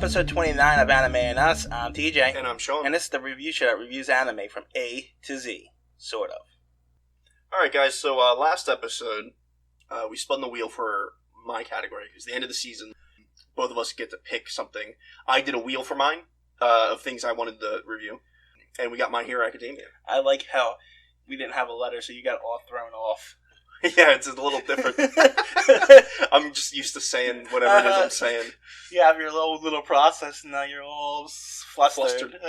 episode 29 of Anime and Us. I'm TJ. And I'm Shawn. And this is the review show that reviews anime from A to Z. Sort of. Alright guys, so last episode, we spun the wheel for my category. It was the end of the season. Both of us get to pick something. I did a wheel for mine, of things I wanted to review. And we got My Hero Academia. I like how we didn't have a letter, so you got all thrown off. Yeah, it's a little different. I'm just used to saying whatever it is I'm saying. You have your little process, and now you're all flustered.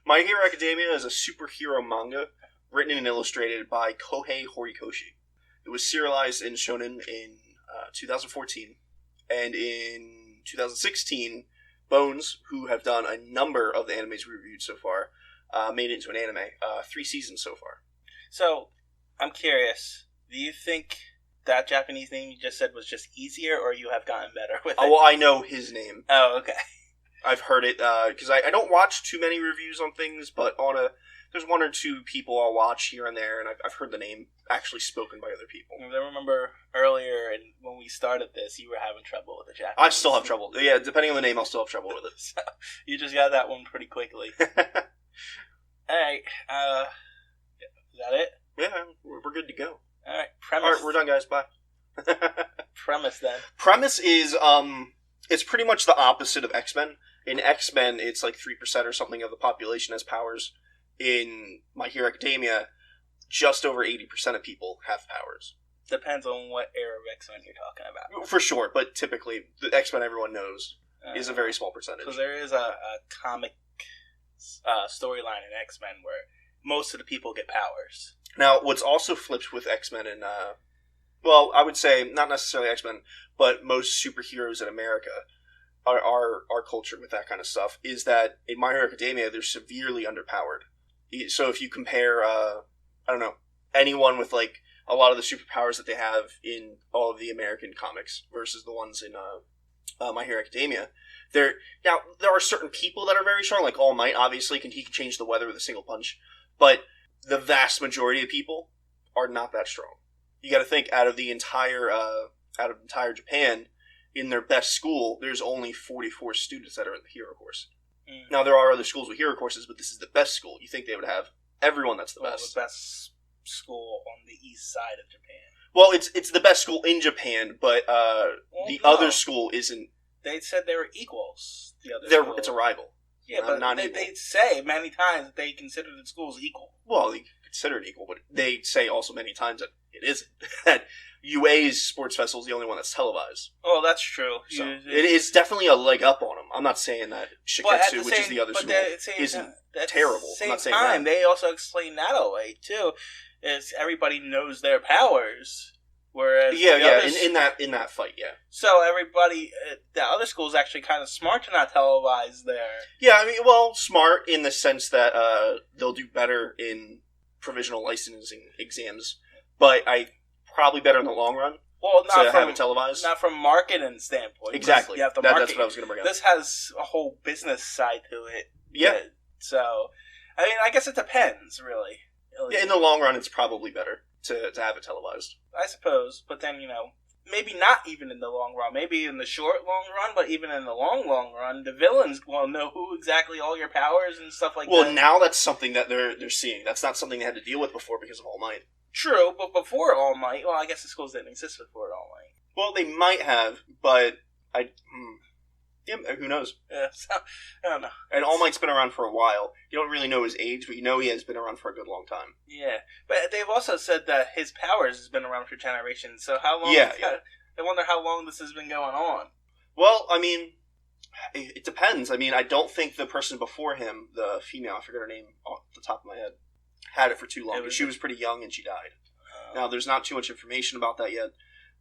My Hero Academia is a superhero manga written and illustrated by Kohei Horikoshi. It was serialized in Shonen in 2014, and in 2016, Bones, who have done a number of the animes we reviewed so far, made it into an anime. 3 seasons so far. So, I'm curious. Do you think that Japanese name you just said was just easier, or you have gotten better with it? Oh, well, I know his name. Oh, okay. I've heard it, because I don't watch too many reviews on things, but there's one or two people I'll watch here and there, and I've heard the name actually spoken by other people. I remember earlier, and when we started this, you were having trouble with the Japanese. I still have trouble. Yeah, depending on the name, I'll still have trouble with it. So, you just got that one pretty quickly. Alright, is that it? Yeah, we're good to go. Alright, premise. Alright, we're done, guys. Bye. Premise, then. Premise is, it's pretty much the opposite of X-Men. In X-Men, it's like 3% or something of the population has powers. In My Hero Academia, just over 80% of people have powers. Depends on what era of X-Men you're talking about. For sure, but typically, the X-Men everyone knows is a very small percentage. Because there is a comic storyline in X-Men where most of the people get powers. Now, what's also flipped with X-Men and, well, I would say, not necessarily X-Men, but most superheroes in America, our culture with that kind of stuff, is that in My Hero Academia, they're severely underpowered. So if you compare, I don't know, anyone with, like, a lot of the superpowers that they have in all of the American comics versus the ones in My Hero Academia, there are certain people that are very strong, like All Might, obviously, he can change the weather with a single punch, but the vast majority of people are not that strong. You got to think, out of entire Japan, in their best school, there's only 44 students that are in the hero course. Mm. Now, there are other schools with hero courses, but this is the best school. You think they would have everyone that's the best. The best school on the east side of Japan. Well, it's the best school in Japan, but other school isn't. They said they were equals. It's a rival. Yeah, but they say many times that they consider the schools equal. Well, they consider it equal, but they say also many times that it isn't. That UA's sports festival is the only one that's televised. Oh, that's true. So it is definitely a leg up on them. I'm not saying that Shiketsu, which is the other school, isn't terrible. At the same time, they also explain that away, too. Is everybody knows their powers. Whereas in that fight, yeah. So everybody, the other school's actually kind of smart to not televise their. Yeah, I mean, well, smart in the sense that they'll do better in provisional licensing exams, but probably better in the long run. Well, have it televised, not from marketing standpoint. Exactly, you have to market. That's what I was going to bring up. This has a whole business side to it. Yeah. So, I mean, I guess it depends, really. Yeah, in the long run, it's probably better to have it televised. I suppose, but then, maybe not even in the long run. Maybe in the short, long run, but even in the long run, the villains will know who exactly all your powers and stuff like that. Well, now that's something that they're seeing. That's not something they had to deal with before because of All Might. True, but before All Might, well, I guess the schools didn't exist before All Might. Well, they might have, but who knows? Yeah, so, I don't know. And All Might's been around for a while. You don't really know his age, but you know he has been around for a good long time. Yeah, but they've also said that his powers has been around for generations, so how long... Yeah. I wonder how long this has been going on. Well, I mean, it depends. I mean, I don't think the person before him, the female, I forget her name off the top of my head, had it for too long. She was pretty young and she died. Now, there's not too much information about that yet,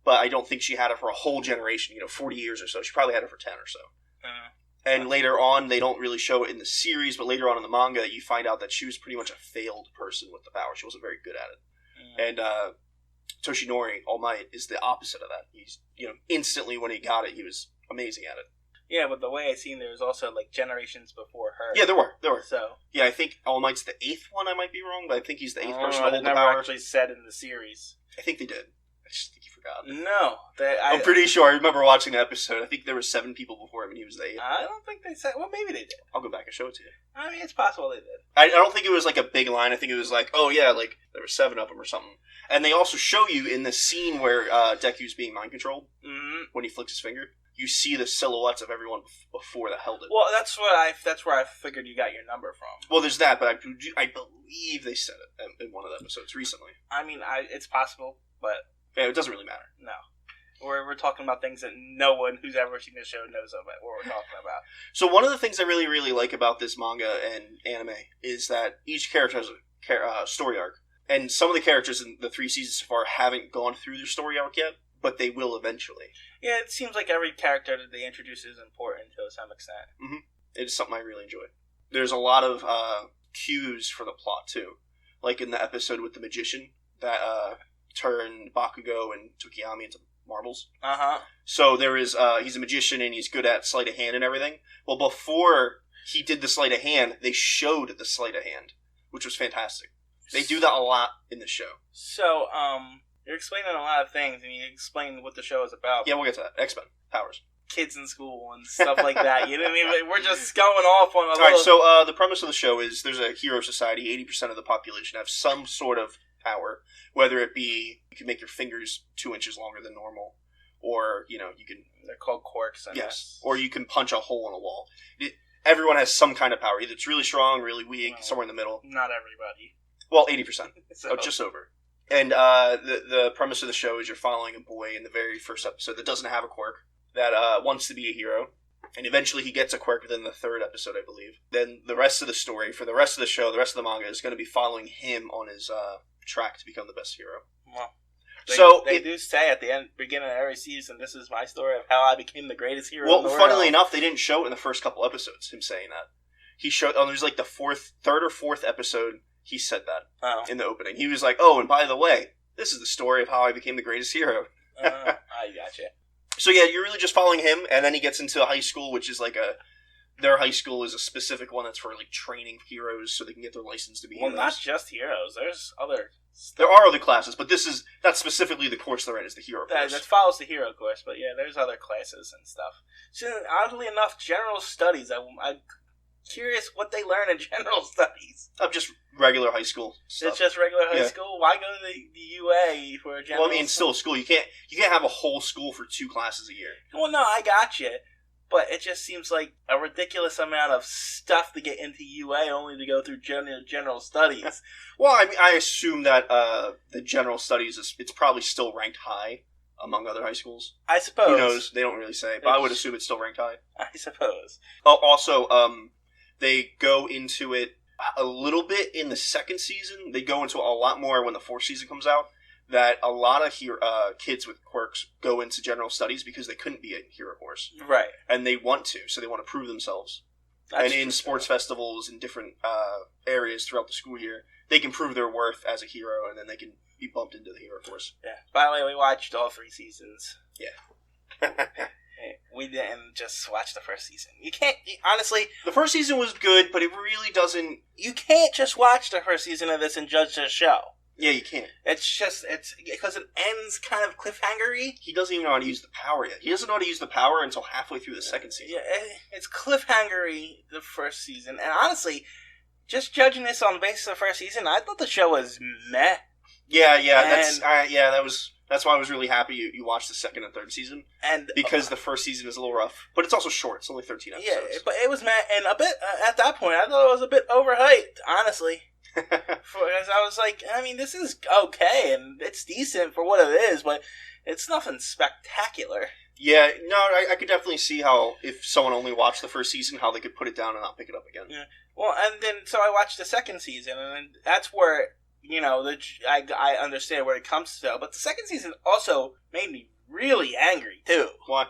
but I don't think she had it for a whole generation, 40 years or so. She probably had it for 10 or so. And later on, they don't really show it in the series, but later on in the manga, you find out that she was pretty much a failed person with the power. She wasn't very good at it. And Toshinori, All Might, is the opposite of that. He's, instantly when he got it, he was amazing at it. Yeah, but the way I seen there was also generations before her. Yeah, there were. So yeah, I think All Might's the 8th one. I might be wrong, but I think he's the 8th person to hold the never power. actually said in the series. I think they did. forgot. No. I'm pretty sure. I remember watching the episode. I think there were 7 people before him, and he was the 8th. I don't think they said... Well, maybe they did. I'll go back and show it to you. I mean, it's possible they did. I don't think it was like a big line. I think it was like, oh yeah, like there were 7 of them or something. And they also show you in the scene where Deku's being mind controlled, when he flicks his finger, you see the silhouettes of everyone before that held it. Well, that's where I figured you got your number from. Well, there's that, but I believe they said it in one of the episodes recently. I mean, it's possible, but yeah, it doesn't really matter. No. We're talking about things that no one who's ever seen the show knows about what we're talking about. So one of the things I really, really like about this manga and anime is that each character has a story arc. And some of the characters in the 3 seasons so far haven't gone through their story arc yet, but they will eventually. Yeah, it seems like every character that they introduce is important to some extent. Mm-hmm. It's something I really enjoy. There's a lot of cues for the plot, too. Like in the episode with the magician that turned Bakugo and Tokiyami into marbles. Uh-huh. So there is, he's a magician and he's good at sleight of hand and everything. Well, before he did the sleight of hand, they showed the sleight of hand, which was fantastic. They do that a lot in the show. So, you're explaining a lot of things, and you explain what the show is about. Yeah, we'll get to that. X-Men. Powers. Kids in school and stuff like that. You know what I mean? We're just going off on a little... Alright, so the premise of the show is there's a hero society. 80% of the population have some sort of power, whether it be you can make your fingers 2 inches longer than normal, or, you know, you can... They're called quirks. Yes, or you can punch a hole in a wall. Everyone has some kind of power. Either it's really strong, really weak, somewhere in the middle. Not everybody. Well, 80%. So. Just over. And the premise of the show is you're following a boy in the very first episode that doesn't have a quirk, that wants to be a hero. And eventually he gets a quirk within the 3rd episode, I believe. Then the rest of the story, for the rest of the show, the rest of the manga, is going to be following him on his track to become the best hero. Well, they do say at the beginning of every season, this is my story of how I became the greatest hero in the world. Funnily enough, they didn't show it in the first couple episodes, him saying that. He showed, there's like the 3rd or 4th episode, he said that in the opening. He was like, oh, and by the way, this is the story of how I became the greatest hero. I gotcha. So yeah, you're really just following him, and then he gets into high school, which is like their high school is a specific one that's for like training heroes so they can get their license to be heroes. Well, not just heroes. There's other stuff. There are other classes, but that's specifically the course they're in, is the hero course. That follows the hero course, but yeah, there's other classes and stuff. So oddly enough, general studies, I'm curious what they learn in general studies. Of just regular high school stuff. It's just regular high school? Why go to the UA for a general... Well, I mean, it's still a school. You can't have a whole school for 2 classes a year. Well, no, I got you. But it just seems like a ridiculous amount of stuff to get into UA only to go through general studies. Well, I mean, I assume that the general studies, it's probably still ranked high among other high schools. I suppose. Who knows? They don't really say, but I would assume it's still ranked high. I suppose. Oh, also, they go into it a little bit in the 2nd season. They go into it a lot more when the 4th season comes out. That a lot of kids with quirks go into general studies because they couldn't be a hero course. Right. And they want to, so they want to prove themselves. That's and in sports festivals and different areas throughout the school year, they can prove their worth as a hero, and then they can be bumped into the hero course. Yeah. By the way, we watched all 3 seasons. Yeah. We didn't just watch the 1st season. You can't, honestly... The 1st season was good, but it really doesn't... You can't just watch the 1st season of this and judge the show. Yeah, you can't. It's because it ends kind of cliffhanger-y. He doesn't even know how to use the power yet. He doesn't know how to use the power until halfway through the 2nd season. Yeah, it's cliffhanger-y, the 1st season. And honestly, just judging this on the basis of the 1st season, I thought the show was meh. Yeah, that's why I was really happy you watched the 2nd and 3rd season. And because the 1st season is a little rough. But it's also short. It's only 13 episodes. Yeah, but it was meh. And a bit, at that point, I thought it was a bit overhyped, honestly. Because I was like, I mean, this is okay, and it's decent for what it is, but it's nothing spectacular. Yeah, no, I could definitely see how, if someone only watched the 1st season, how they could put it down and not pick it up again. Yeah. Well, and then, so I watched the 2nd season, and that's where, you know, I understand where it comes to, but the 2nd season also made me really angry, too. Why?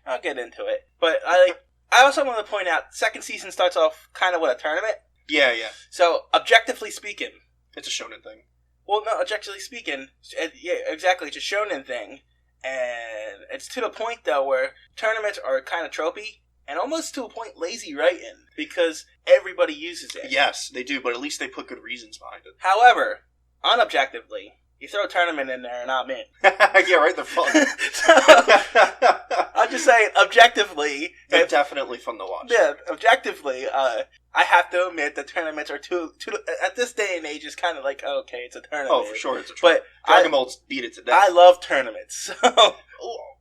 I'll get into it. But I also want to point out, 2nd season starts off kind of with a tournament. Yeah. So, objectively speaking... It's a shonen thing. Well, no, objectively speaking, yeah, exactly, it's a shonen thing. And it's to the point, though, where tournaments are kind of tropey, and almost to a point lazy writing, because everybody uses it. Yes, they do, but at least they put good reasons behind it. However, unobjectively, You throw a tournament in there and I'm in. Yeah, right. They're fun. So, I'm just saying, objectively, they're definitely fun to watch. Yeah, objectively, I have to admit that tournaments are too at this day and age. It's kind of like, okay, it's a tournament. Oh, for sure, it's a tournament. But Dragon Ball's beat it to death. I love tournaments. So.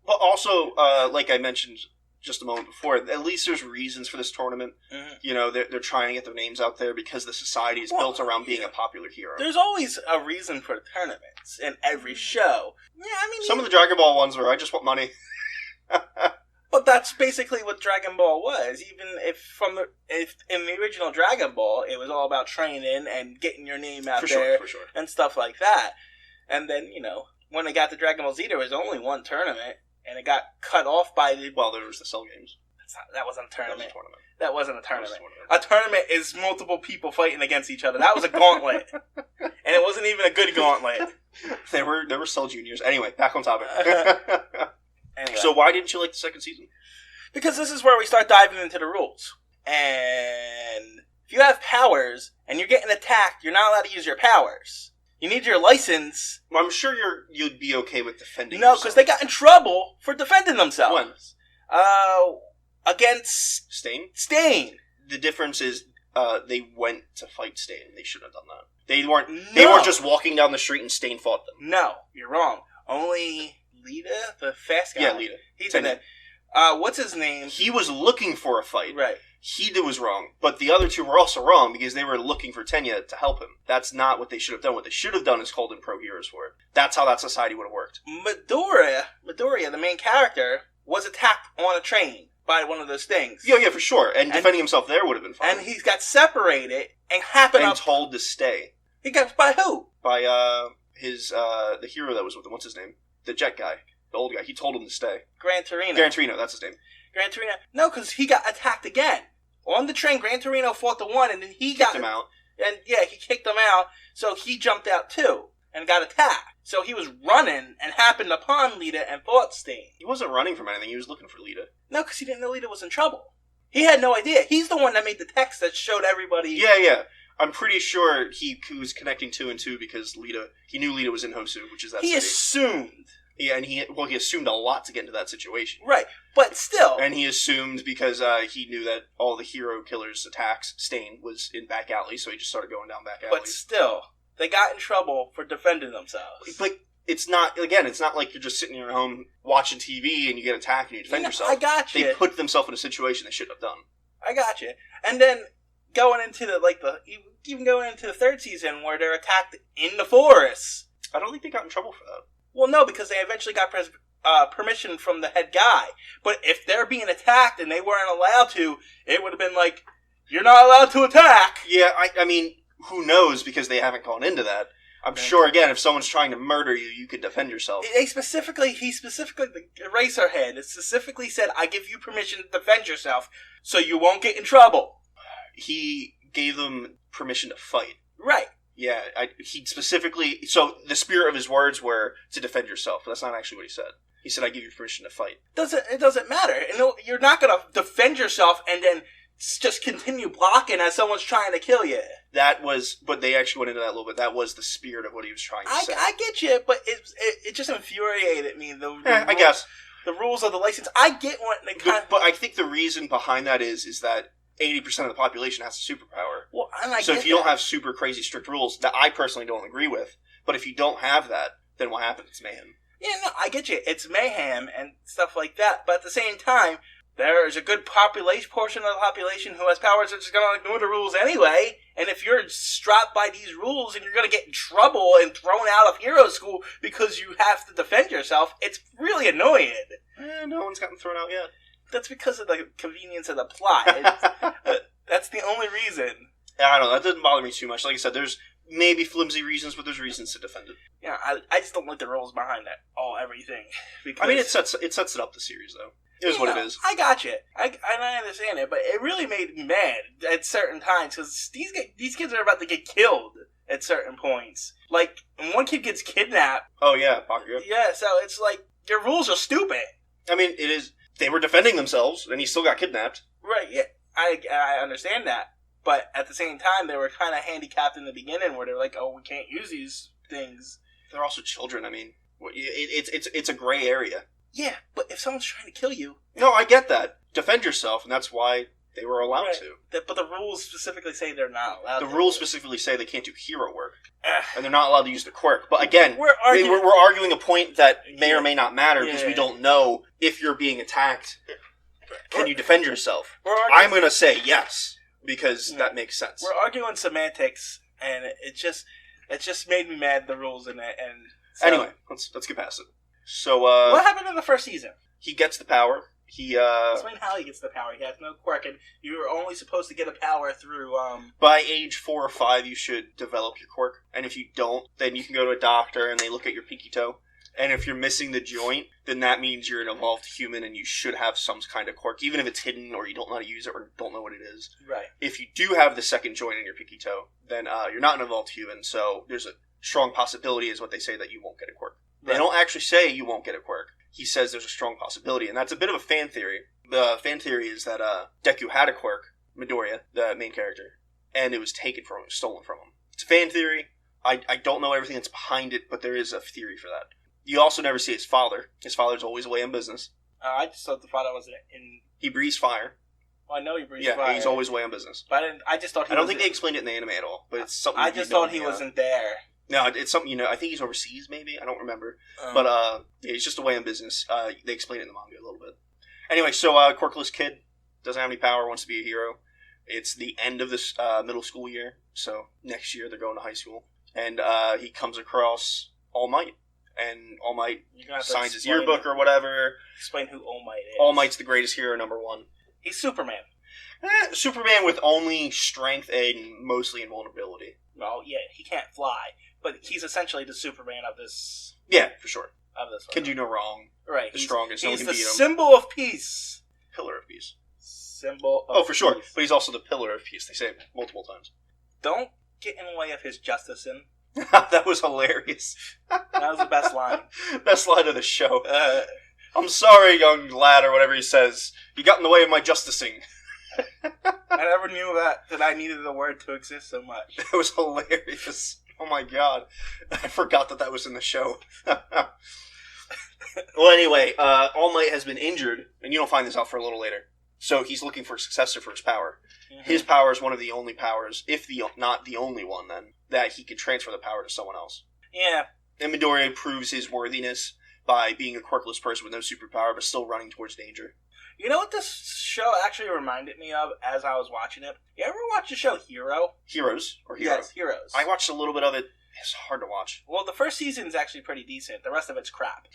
But also, like I mentioned just a moment before, at least there's reasons for this tournament. Mm-hmm. You know, they're trying to get their names out there because the society is built around being a popular hero. There's always a reason for tournaments in every show. Yeah, I mean, some of the Dragon Ball ones were, I just want money. But that's basically what Dragon Ball was. Even if in the original Dragon Ball, it was all about training and getting your name out there and stuff like that. And then, you know, when they got to Dragon Ball Z, there was only one tournament, and it got cut off by the... Well, there was the Cell Games. That wasn't a tournament. That wasn't a tournament. A tournament is multiple people fighting against each other. That was a gauntlet. And it wasn't even a good gauntlet. They were Cell Juniors. Anyway, back on topic. Anyway. So why didn't you like the second season? Because this is where we start diving into the rules. And if you have powers and you're getting attacked, you're not allowed to use your powers. You need your license. Well, I'm sure you'd be okay with defending yourself. No, because they got in trouble for defending themselves. When? Against... Stain. The difference is they went to fight Stain. They shouldn't have done that. They weren't just walking down the street and Stain fought them. No, you're wrong. Only Lita, the fast guy. Yeah, Lita. He's in it. What's his name? He was looking for a fight. Right. He was wrong. But the other two were also wrong because they were looking for Tenya to help him. That's not what they should have done. What they should have done is called in pro heroes for it. That's how that society would have worked. Midoriya, the main character, was attacked on a train by one of those things. Yeah, for sure. And defending himself there would have been fine. And he got separated and told to stay. He got by who? By the hero that was with him. What's his name? The jet guy. The old guy. He told him to stay. Gran Torino, that's his name. Gran Torino. No, because he got attacked again. On the train, Gran Torino fought the one, and then he kicked him out. And yeah, he kicked him out, so he jumped out too, and got attacked. So he was running, and happened upon Lita, and fought Stain. He wasn't running from anything, he was looking for Lita. No, because he didn't know Lita was in trouble. He had no idea. He's the one that made the text that showed everybody... Yeah. I'm pretty sure he was connecting 2 and 2 because he knew Lita was in Hosu, which is that city. Assumed. Yeah, and he assumed a lot to get into that situation. Right, but still. And he assumed because he knew that all the hero killers' attacks, Stain, was in back alley, so he just started going down back alleys. But still, they got in trouble for defending themselves. But it's not like you're just sitting in your home watching TV and you get attacked and you defend yourself. I got you. They put themselves in a situation they shouldn't have done. I got you. And then going into even going into the third season where they're attacked in the forest. I don't think they got in trouble for that. Well, no, because they eventually got permission from the head guy. But if they're being attacked and they weren't allowed to, it would have been like, you're not allowed to attack. Yeah, I mean, who knows, because they haven't gone into that. I'm sure, again, if someone's trying to murder you, you can defend yourself. He specifically, the Eraserhead, it specifically said, I give you permission to defend yourself, so you won't get in trouble. He gave them permission to fight. Right. Yeah, he specifically... So, the spirit of his words were to defend yourself, but that's not actually what he said. He said, I give you permission to fight. It doesn't matter. You're not going to defend yourself and then just continue blocking as someone's trying to kill you. That was... But they actually went into that a little bit. That was the spirit of what he was trying to say. I get you, but it just infuriated me. I guess. The rules of the license. I get what they kind of... But I think the reason behind that is that 80% of the population has a superpower. Well, so if you don't have super crazy strict rules, that I personally don't agree with, but if you don't have that, then what happens? It's mayhem. Yeah, no, I get you. It's mayhem and stuff like that, but at the same time, there is a good portion of the population who has powers that are just going to ignore the rules anyway, and if you're strapped by these rules and you're going to get in trouble and thrown out of hero school because you have to defend yourself, it's really annoying. No one's gotten thrown out yet. That's because of the convenience of the plot. That's the only reason. Yeah, I don't know. That doesn't bother me too much. Like I said, there's maybe flimsy reasons, but there's reasons to defend it. Yeah, I just don't like the rules behind that. Everything. Because, I mean, it sets it up, the series, though. It is what it is. I got you. I understand it, but it really made me mad at certain times, because these kids are about to get killed at certain points. Like, when one kid gets kidnapped... Oh, yeah, Bakugo. Yeah, so it's like, your rules are stupid. I mean, it is... They were defending themselves, and he still got kidnapped. Right, yeah. I understand that. But at the same time, they were kind of handicapped in the beginning, where they're like, oh, we can't use these things. They're also children. I mean, it's a gray area. Yeah, but if someone's trying to kill you... No, I get that. Defend yourself, and that's why they were allowed to. But the rules specifically say they're not allowed to. The rules specifically say they can't do hero work. And they're not allowed to use the quirk. But again, we're arguing a point that may or may not matter because we don't know if you're being attacked. Can you defend yourself? I'm going to say yes, because that makes sense. We're arguing semantics, and it just made me mad, the rules in it. And so, anyway, let's get past it. So, what happened in the first season? He gets the power. Explain how he gets the power. He has no quirk, and you were only supposed to get a power through, By age 4 or 5, you should develop your quirk. And if you don't, then you can go to a doctor, and they look at your pinky toe. And if you're missing the joint, then that means you're an evolved human, and you should have some kind of quirk, even if it's hidden, or you don't know how to use it, or don't know what it is. Right. If you do have the second joint in your pinky toe, then you're not an evolved human, so there's a strong possibility, is what they say, that you won't get a quirk. They don't actually say you won't get a quirk. He says there's a strong possibility, and that's a bit of a fan theory. The fan theory is that Deku had a quirk, Midoriya, the main character, and it was stolen from him. It's a fan theory. I don't know everything that's behind it, but there is a theory for that. You also never see his father. His father's always away in business. I just thought the father was in... He breathes fire. Well, I know he breathes fire. Yeah, he's always away on business. But I just thought he I don't think they explained it in the anime at all, but it's something... I just thought he wasn't there. No, it's something, I think he's overseas, maybe? I don't remember. But, yeah, he's just away on business. They explain it in the manga a little bit. Anyway, so, quirkless kid, doesn't have any power, wants to be a hero. It's the end of this middle school year, so next year they're going to high school. And he comes across All Might. And All Might signs his yearbook or whatever. Explain who All Might is. All Might's the greatest hero, #1. He's Superman. Superman with only strength and mostly invulnerability. Well, yeah, he can't fly, but he's essentially the Superman of this. Yeah, for sure. Of this. Can do no wrong. Right. The strongest. No one can beat him. He's the symbol of peace. Pillar of peace. Symbol of peace. For sure. But he's also the pillar of peace. They say it multiple times. Don't get in the way of his justice. That was hilarious. That was the best line. Best line of the show. I'm sorry, young lad, or whatever he says. You got in the way of my justicing. I never knew that I needed the word to exist so much. It was hilarious. Oh my god. I forgot that was in the show. Well, anyway, All Might has been injured, and you don't find this out for a little later. So he's looking for a successor for his power. Mm-hmm. His power is one of the only powers, not the only one then, that he could transfer the power to someone else. Yeah. And Midoriya proves his worthiness by being a quirkless person with no superpower, but still running towards danger. You know what this show actually reminded me of as I was watching it? You ever watch the show Hero? Heroes? Or Hero? Yes, Heroes. I watched a little bit of it. It's hard to watch. Well, the first season is actually pretty decent. The rest of it's crap.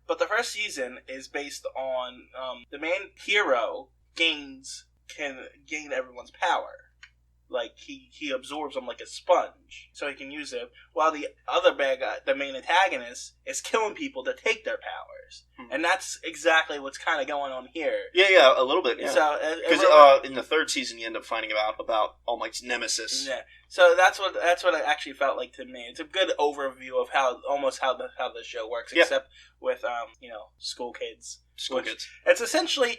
But the first season is based on the main hero can gain everyone's power. Like, he absorbs them like a sponge, so he can use it, while the other bad guy, the main antagonist, is killing people to take their powers. And that's exactly what's kind of going on here. Yeah, a little bit, yeah. So, because in the third season, you end up finding about All Might's nemesis. Yeah, so that's what it actually felt like to me. It's a good overview of how the show works, except with, school kids. It's essentially,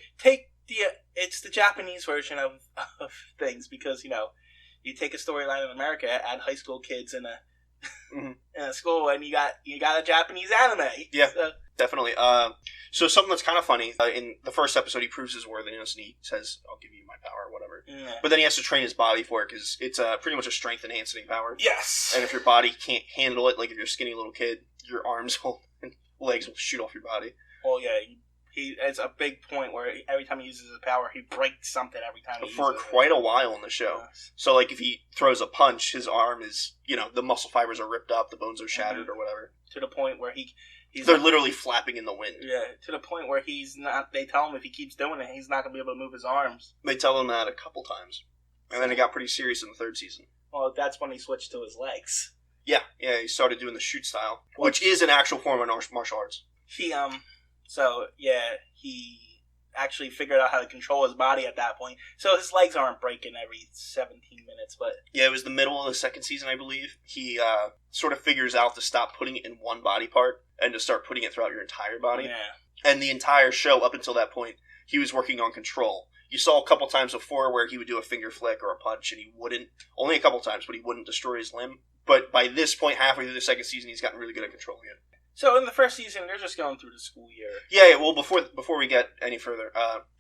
it's the Japanese version of things, because, you take a storyline in America, add high school kids in a school, and you got a Japanese anime. Yeah, definitely. So something that's kind of funny, in the first episode, he proves his worthiness, and he says, I'll give you my power, or whatever. Yeah. But then he has to train his body for it, because it's pretty much a strength-enhancing power. Yes! And if your body can't handle it, like if you're a skinny little kid, your arms and legs will shoot off your body. Well, yeah, it's a big point where every time he uses his power, he breaks something every time he uses it. For quite a while in the show. Yes. So, like, if he throws a punch, his arm is, the muscle fibers are ripped up, the bones are shattered, or whatever. To the point where they're literally flapping in the wind. Yeah, to the point where they tell him if he keeps doing it, he's not going to be able to move his arms. They tell him that a couple times. And then it got pretty serious in the third season. Well, that's when he switched to his legs. Yeah, he started doing the shoot style, which is an actual form of martial arts. He actually figured out how to control his body at that point. So his legs aren't breaking every 17 minutes, but... Yeah, it was the middle of the second season, I believe. He sort of figures out to stop putting it in one body part and to start putting it throughout your entire body. Yeah. And the entire show, up until that point, he was working on control. You saw a couple times before where he would do a finger flick or a punch, and he wouldn't. Only a couple times, but he wouldn't destroy his limb. But by this point, halfway through the second season, he's gotten really good at controlling it. So in the first season, they're just going through the school year. Yeah. Well, before we get any further,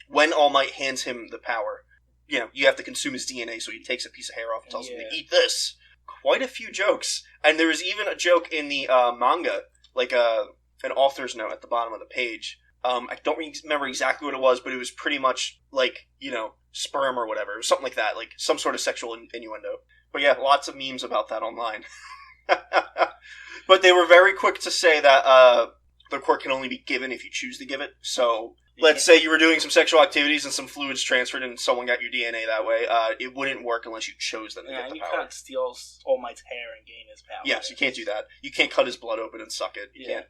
when All Might hands him the power, you have to consume his DNA, so he takes a piece of hair off and tells him to eat this. Quite a few jokes, and there was even a joke in the manga, like an author's note at the bottom of the page. I don't remember exactly what it was, but it was pretty much like, sperm or whatever, something like that, like some sort of sexual innuendo. But yeah, lots of memes about that online. But they were very quick to say that the quirk can only be given if you choose to give it. So let's say you were doing some sexual activities and some fluids transferred and someone got your DNA that way. It wouldn't work unless you chose them to get the power. You can't steal All Might's hair and gain his power. Yes, you can't do that. You can't cut his blood open and suck it. You can't,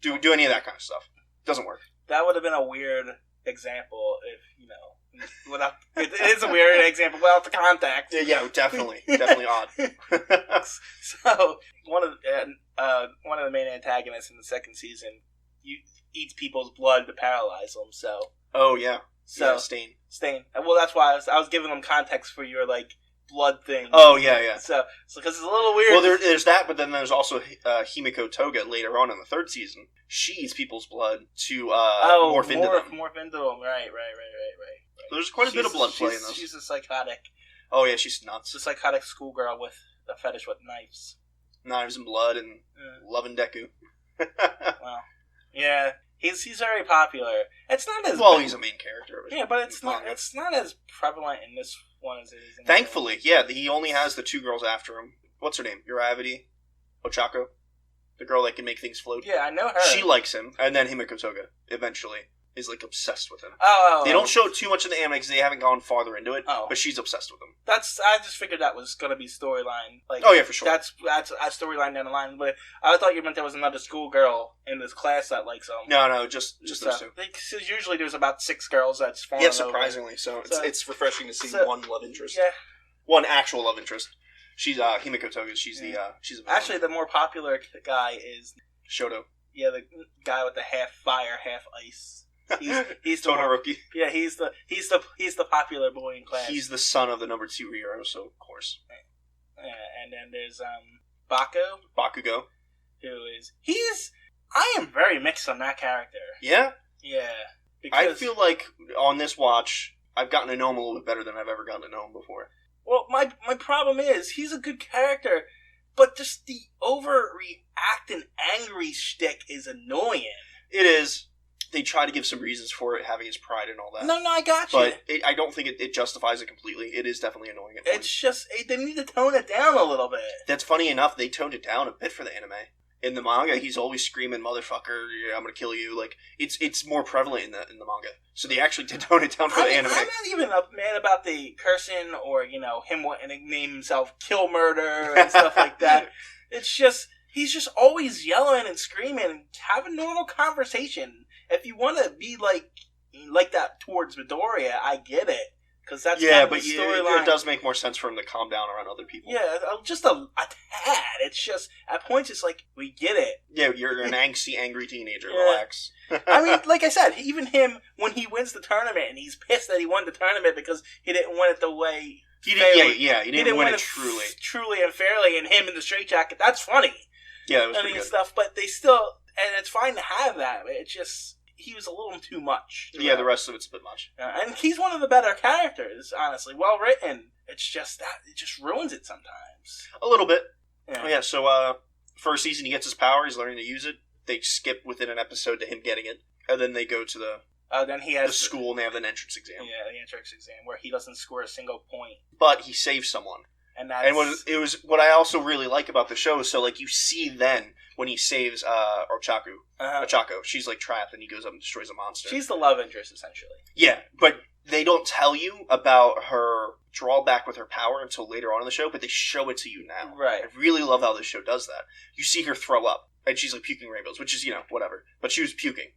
do any of that kind of stuff. It doesn't work. That would have been a weird example if, without it is a weird example without the contact. Yeah, definitely odd. So one of the main antagonists in the second season eats people's blood to paralyze them. So Stain. Well, that's why I was giving them context for your blood thing. Oh yeah. So because it's a little weird. Well, there's that, but then there's also Himiko Toga later on in the third season. She eats people's blood to morph into them. Morph into them. Right. There's quite a bit of blood play in this. She's a psychotic. Oh yeah, she's nuts. She's a psychotic schoolgirl with a fetish with knives and blood and love and Deku. Well, yeah, he's very popular. It's not as he's a main character. But it's not as prevalent in this one as it is. Thankfully, he only has the two girls after him. What's her name? Uravity Ochako, the girl that can make things float. Yeah, I know her. She likes him, and then Himiko Toga eventually is obsessed with him. They don't show it too much in the anime because they haven't gone farther into it. But she's obsessed with him. I just figured that was going to be storyline. For sure. That's a storyline down the line. But I thought you meant there was another schoolgirl in this class that likes him. No, just those two. Usually there's about 6 girls that's fallen over. Surprisingly. So it's refreshing to see one love interest. Yeah. One actual love interest. She's Himiko Toga. She's she's actually the more popular guy is Shoto. Yeah, the guy with the half fire, half ice. He's Todoroki. Yeah, he's the popular boy in class. He's the son of the number 2 hero, so of course. And then there's Bakugo, I am very mixed on that character. Yeah? Yeah. I feel like on this watch, I've gotten to know him a little bit better than I've ever gotten to know him before. Well, my problem is, he's a good character, but just the overreacting angry shtick is annoying. It is. They try to give some reasons for it, having his pride and all that. No, I got you. But I don't think it justifies it completely. It is definitely annoying. It's just, they need to tone it down a little bit. That's funny enough, they toned it down a bit for the anime. In the manga, he's always screaming, "Motherfucker, I'm gonna kill you!" It's more prevalent in the manga. So they actually did tone it down for the anime. I'm not even mad about the cursing or him wanting to name himself Kill Murder and stuff like that. It's just he's just always yelling and screaming and have a normal conversation. If you want to be like that towards Midoriya, I get it. Because that's but the storyline. It does make more sense for him to calm down around other people. Yeah, just a tad. It's just, at points, it's we get it. Yeah, you're an angsty, angry teenager. Yeah. Relax. I mean, like I said, even him, when he wins the tournament, and he's pissed that he won the tournament because he didn't win it the way... He didn't win it truly. Truly and fairly, and him in the straitjacket. That's funny. Yeah, it was pretty good. Stuff, but they still... And it's fine to have that, but it's just... He was a little too much. Yeah, the rest of it's a bit much. And he's one of the better characters, honestly. Well written. It's just that it just ruins it sometimes. A little bit. Yeah. So first season he gets his power, he's learning to use it. They skip within an episode to him getting it. And then they go to then he has the school and they have an entrance exam. Yeah, the entrance exam where he doesn't score a single point. But he saves someone. And what I also really like about the show is you see then when he saves Ochako, she's trapped and he goes up and destroys a monster. She's the love interest essentially. Yeah, but they don't tell you about her drawback with her power until later on in the show, but they show it to you now. Right. I really love how this show does that. You see her throw up and she's puking rainbows, which is whatever, but she was puking.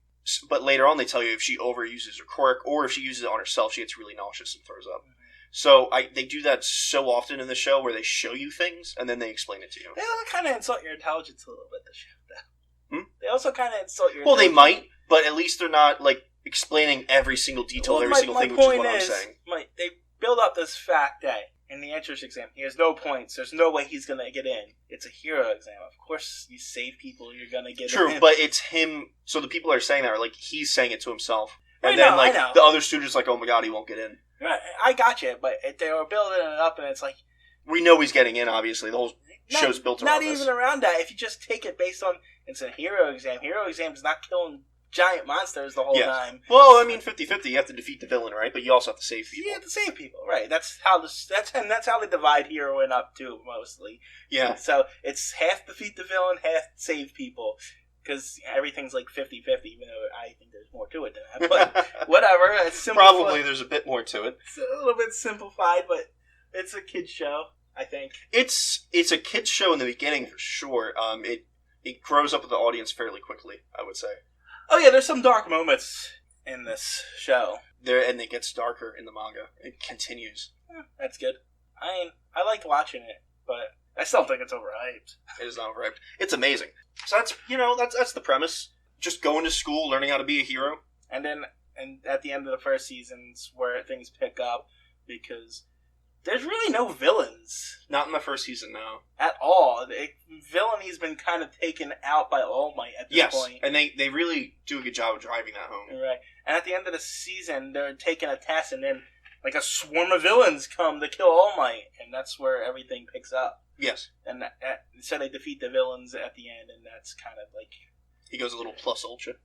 But later on they tell you if she overuses her quirk or if she uses it on herself, she gets really nauseous and throws up. Mm-hmm. So they do that so often in the show where they show you things and then they explain it to you. They also kind of insult your intelligence a little bit, the show. They also kind of insult your intelligence. They might, but at least they're not, explaining every single detail of every single thing, which is what I'm saying. They build up this fact that in the entrance exam, he has no points. There's no way he's going to get in. It's a hero exam. Of course, you save people, you're going to get in. True, but it's him. So the people are saying that are like, he's saying it to himself. And then, the other students like, oh my god, he won't get in. Right, I got you, but they were building it up, and it's like... We know he's getting in, obviously. The whole show's built around this. Not even around that. If you just take it based on, it's a hero exam. Hero exam is not killing giant monsters the whole time. Well, I mean, 50-50. You have to defeat the villain, right? But you also have to save people. You have to save people, right? That's how they divide heroine up too, mostly. Yeah. So it's half defeat the villain, half save people. Because everything's like 50-50, even though I think there's more to it than that. But whatever. It's Probably there's a bit more to it. It's a little bit simplified, but it's a kid's show, I think. It's a kid's show in the beginning, for sure. It grows up with the audience fairly quickly, I would say. Oh yeah, there's some dark moments in this show. And it gets darker in the manga. It continues. That's good. I mean, I liked watching it, but I still think it's overhyped. It is not overhyped. It's amazing. So that's the premise. Just going to school, learning how to be a hero. And at the end of the first season's where things pick up, because there's really no villains. Not in the first season, no. At all. Villainy has been kind of taken out by All Might at this point. And they really do a good job of driving that home. Right. And at the end of the season, they're taking a test, and then like a swarm of villains come to kill All Might, and that's where everything picks up. Yes. And so they defeat the villains at the end, and that's kind of like... He goes a little plus ultra.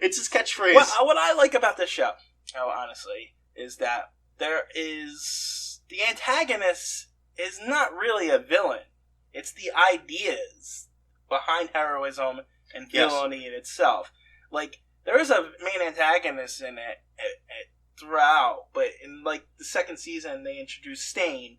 It's his catchphrase. What I like about this show, honestly, is that the antagonist is not really a villain. It's the ideas behind heroism and villainy in itself. Like, there is a main antagonist in it throughout, but in like the second season they introduce Stain,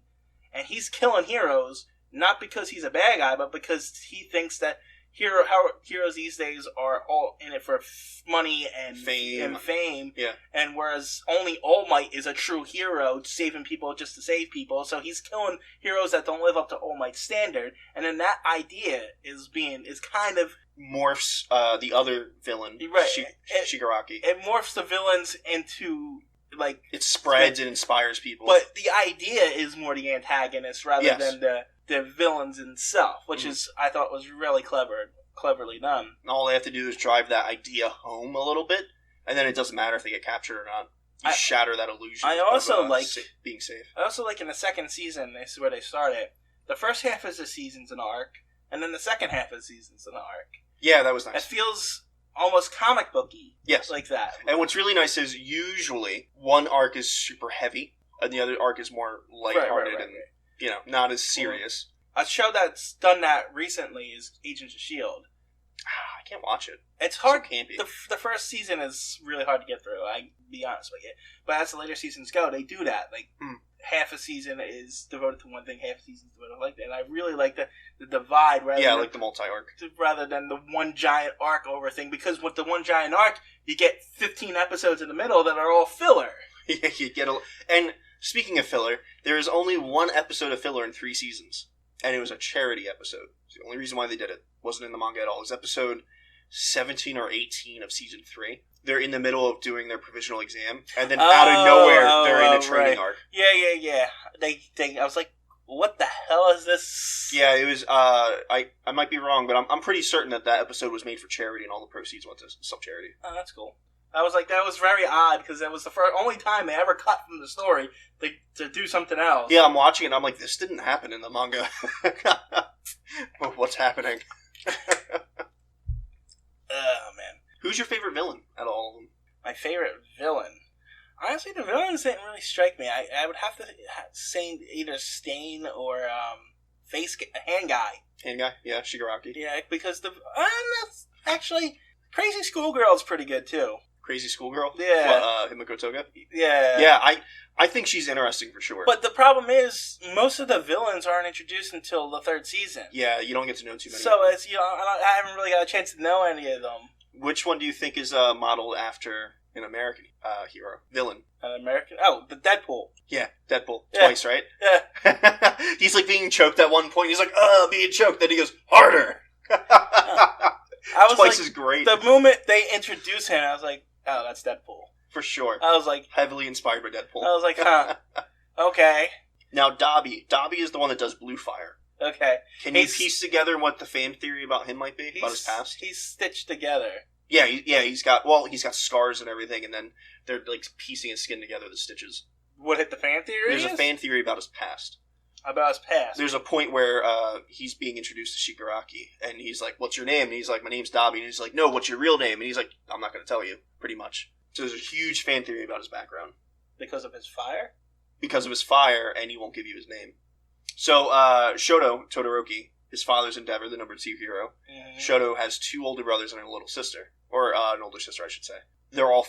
and he's killing heroes not because he's a bad guy, but because he thinks that heroes these days are all in it for money and fame. Yeah. And whereas only All Might is a true hero, saving people just to save people, so he's killing heroes that don't live up to All Might's standard. And then that idea is kind of morphs the other villain, right? Shigaraki. It morphs the villains into like it spreads and inspires people. But the idea is more the antagonist rather than the villains itself, which is I thought was really cleverly done. All they have to do is drive that idea home a little bit, and then it doesn't matter if they get captured or not. You shatter that illusion. I also like being safe. I also like in the second season. This is where they started. The first half of the season's an arc, and then the second half of the season's an arc. Yeah, that was nice. It feels almost comic booky. Yes, like that. And what's really nice is usually one arc is super heavy, and the other arc is more lighthearted and not as serious. A show that's done that recently is Agents of S.H.I.E.L.D. I can't watch it. It's hard. So campy. The first season is really hard to get through. I'll be honest with you. But as the later seasons go, they do that. Like half a season is devoted to one thing, half a season is devoted to like that. And I really like the divide like the multi-arc rather than the one giant arc over thing. Because with the one giant arc, you get 15 episodes in the middle that are all filler. Yeah, you get and speaking of filler, there is only one episode of filler in 3 seasons. And it was a charity episode. It's the only reason why they did it. Wasn't in the manga at all. It was episode 17 or 18 of season 3. They're in the middle of doing their provisional exam, and then out of nowhere, they're in a training arc. Yeah. I was like, what the hell is this? Yeah, it was, I might be wrong, but I'm pretty certain that episode was made for charity, and all the proceeds went to some charity. Oh, that's cool. I was like, that was very odd, because that was the only time they ever cut from the story to do something else. Yeah, I'm watching it, and I'm like, this didn't happen in the manga. What's happening? Oh, man. Who's your favorite villain out of all of them? My favorite villain? Honestly, the villains didn't really strike me. I would have to say either Stain or Hand Guy. Hand Guy? Yeah, Shigaraki. Yeah, because that's actually... Crazy Schoolgirl's pretty good, too. Crazy Schoolgirl? Yeah. Himiko Toga? Yeah. Yeah, I think she's interesting for sure. But the problem is, most of the villains aren't introduced until the 3rd season. Yeah, you don't get to know too many. So it's I haven't really got a chance to know any of them. Which one do you think is modeled after an American hero villain? An American? Oh, the Deadpool. Yeah, Deadpool twice, right? Yeah. He's like being choked at one point. He's like, being choked. Then he goes harder. I was twice like, as great. The moment they introduced him, I was like, oh, that's Deadpool. For sure. I was like... Heavily inspired by Deadpool. I was like, huh. Okay. Now, Dobby. Dobby is the one that does Blue Fire. Okay. Can you piece together what the fan theory about him might be? About his past? He's stitched together. Yeah, he's got scars and everything, and then they're like piecing his skin together, the stitches. What hit the fan theory? There's a fan theory about his past. About his past? There's a point where he's being introduced to Shigaraki, and he's like, what's your name? And he's like, my name's Dobby. And he's like, no, what's your real name? And he's like, I'm not going to tell you, pretty much. So there's a huge fan theory about his background. Because of his fire? Because of his fire, and he won't give you his name. So, Shoto Todoroki, his father's Endeavor, the number 2 hero. Mm-hmm. Shoto has 2 older brothers and a little sister. Or, an older sister, I should say. They're all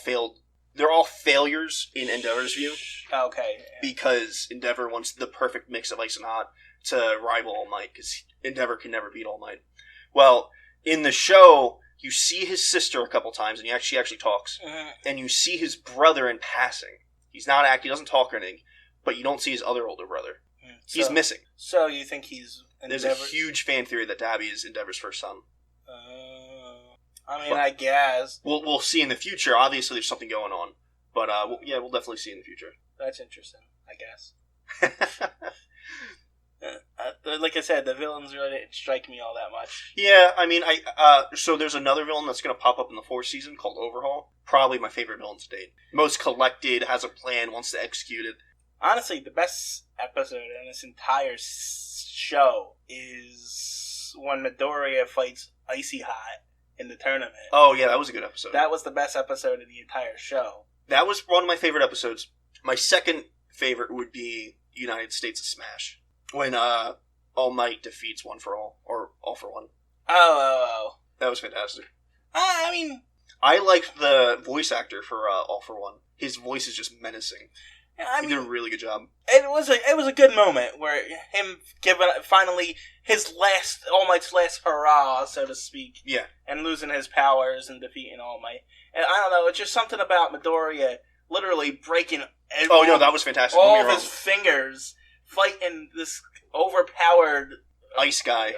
failures in Endeavor's view. Okay. Because Endeavor wants the perfect mix of ice and hot to rival All Might, because Endeavor can never beat All Might. Well, in the show, you see his sister a couple times, and she actually talks. Mm-hmm. And you see his brother in passing. He's not acting, he doesn't talk or anything, but you don't see his other older brother. He's missing. So you think he's Endeavor? There's a huge fan theory that Dobby is Endeavor's first son. I mean, I guess. We'll see in the future. Obviously, there's something going on. But, we'll definitely see in the future. That's interesting, I guess. Like I said, the villains really didn't strike me all that much. Yeah, I mean, so there's another villain that's going to pop up in the 4th season called Overhaul. Probably my favorite villain to date. Most collected, has a plan, wants to execute it. Honestly, the best episode in this entire show is when Midoriya fights Icy Hot in the tournament. Oh, yeah, that was a good episode. That was the best episode of the entire show. That was one of my favorite episodes. My second favorite would be United States of Smash. When All Might defeats One for All, or All for One. Oh. That was fantastic. I mean... I liked the voice actor for All for One. His voice is just menacing. He did a really good job. It was a good moment where him giving finally his All Might's last hurrah, so to speak. Yeah. And losing his powers and defeating All Might. And I don't know, it's just something about Midoriya literally breaking that was fantastic. All of his fingers fighting this overpowered ice guy.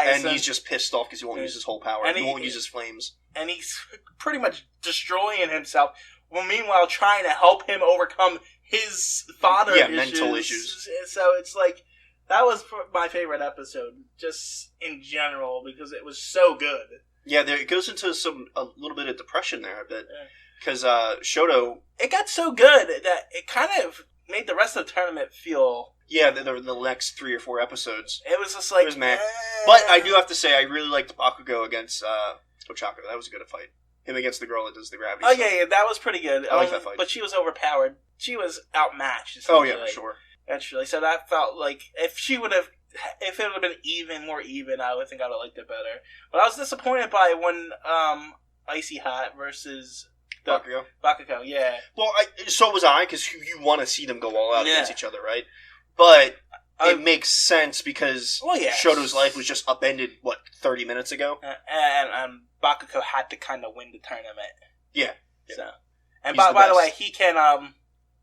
And he's just pissed off because he won't use his whole power. And he won't use his flames. And he's pretty much destroying himself. Well, meanwhile, trying to help him overcome his father issues. Mental issues. So it's like, that was my favorite episode, just in general, because it was so good. Yeah, it goes into a little bit of depression there a bit. Because Shoto... It got so good that it kind of made the rest of the tournament feel... Yeah, the next 3 or 4 episodes. It was just like... It was meh. But I do have to say, I really liked Bakugo against Ochako. That was a good fight. Him against the girl that does the gravity stuff. Yeah, that was pretty good. I like that fight. But she was overpowered. She was outmatched. Oh, yeah, for sure. Actually, so that felt like if it would have been more even, I would think I would have liked it better. But I was disappointed by when Icy Hot versus Bakugo, yeah. Well, so was I, because you want to see them go all out against each other, right? But it makes sense because Shoto's life was just upended, 30 minutes ago? And Bakugo had to kind of win the tournament. Yeah. So, and by the way, he can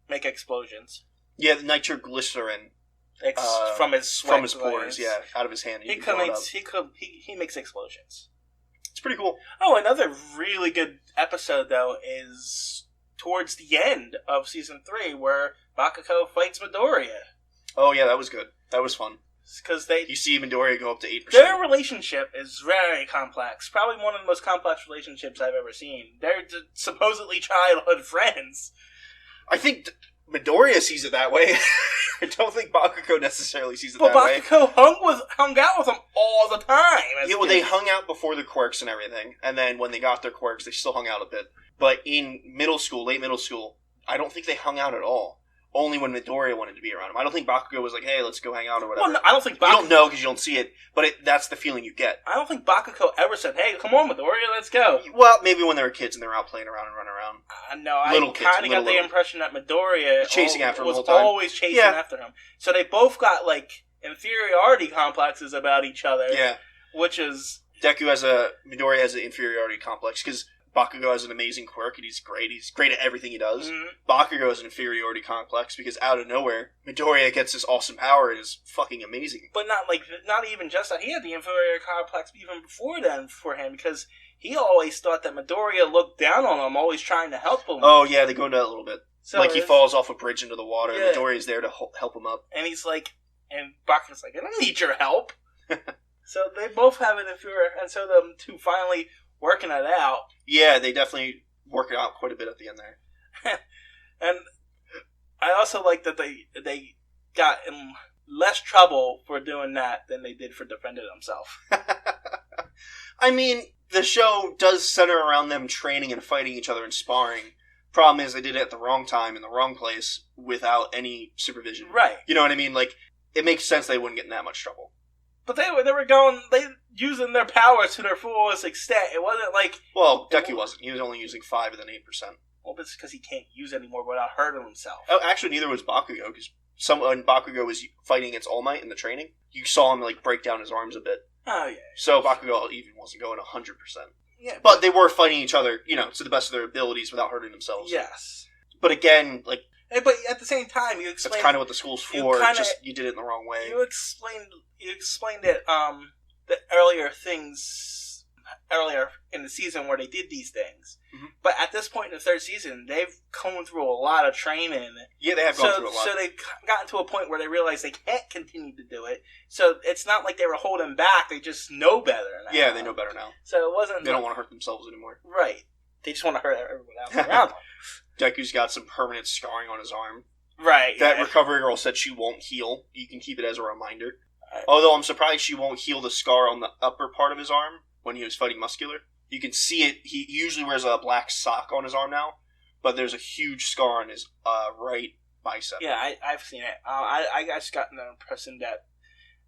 make explosions. Yeah, the nitroglycerin from his sweat from his pores, out of his hand. He makes explosions. It's pretty cool. Oh, another really good episode though is towards the end of season 3 where Bakugo fights Midoriya. Oh yeah, that was good. That was fun. Because you see Midoriya go up to 8%. Their relationship is very complex. Probably one of the most complex relationships I've ever seen. They're supposedly childhood friends. I think Midoriya sees it that way. I don't think Bakugo necessarily sees it that way. But Bakugo hung out with them all the time. Yeah, well, they hung out before the quirks and everything. And then when they got their quirks, they still hung out a bit. But in late middle school, I don't think they hung out at all. Only when Midoriya wanted to be around him. I don't think Bakugo was like, hey, let's go hang out or whatever. Well, no, I don't think You don't know because you don't see it, but that's the feeling you get. I don't think Bakugo ever said, hey, come on, Midoriya, let's go. Well, maybe when they were kids and they were out playing around and running around. No, I kind of got the impression that Midoriya was always chasing after him. So they both got, inferiority complexes about each other. Yeah. Which is... Midoriya has an inferiority complex because Bakugo has an amazing quirk, and he's great. He's great at everything he does. Mhm. Bakugo has an inferiority complex because out of nowhere, Midoriya gets this awesome power and is fucking amazing. But not even just that. He had the inferior complex even before then for him, because he always thought that Midoriya looked down on him, always trying to help him. Oh, yeah, they go into that a little bit. So he falls off a bridge into the water, Yeah. and Midoriya's there to help him up. And he's like, and Bakugo's like, I don't need your help. So they both have an inferior, and so them two finally working it out. Yeah, they definitely work it out quite a bit at the end there. And I also like that they got in less trouble for doing that than they did for defending themselves. I mean, the show does center around them training and fighting each other and sparring. Problem is, they did it at the wrong time in the wrong place without any supervision. Right. You know what I mean? Like, it makes sense they wouldn't get in that much trouble. But they were using their powers to their fullest extent. It wasn't like... Well, Deku wasn't. He was only using 5 and then 8%. Well, it's because he can't use anymore without hurting himself. Oh, actually, neither was Bakugo, because when Bakugo was fighting against All Might in the training, you saw him, like, break down his arms a bit. Oh, yeah. So Bakugo even wasn't going 100%. Yeah. But they were fighting each other, to the best of their abilities without hurting themselves. Yes. But again, like... But at the same time, you explained... That's kind of what the school's for, you did it in the wrong way. You explained it, the earlier in the season where they did these things. Mm-hmm. But at this point in the third season, they've gone through a lot of training. Yeah, they have gone through a lot. So they've gotten to a point where they realize they can't continue to do it. So it's not like they were holding back. They just know better now. Yeah, they know better now. So it wasn't... They don't want to hurt themselves anymore. Right. They just want to hurt everyone else around them. Deku's got some permanent scarring on his arm. Right. That recovery girl said she won't heal. You can keep it as a reminder. Although I'm surprised she won't heal the scar on the upper part of his arm when he was fighting Muscular. You can see it. He usually wears a black sock on his arm now, but there's a huge scar on his right bicep. Yeah, I've seen it. I just got the impression that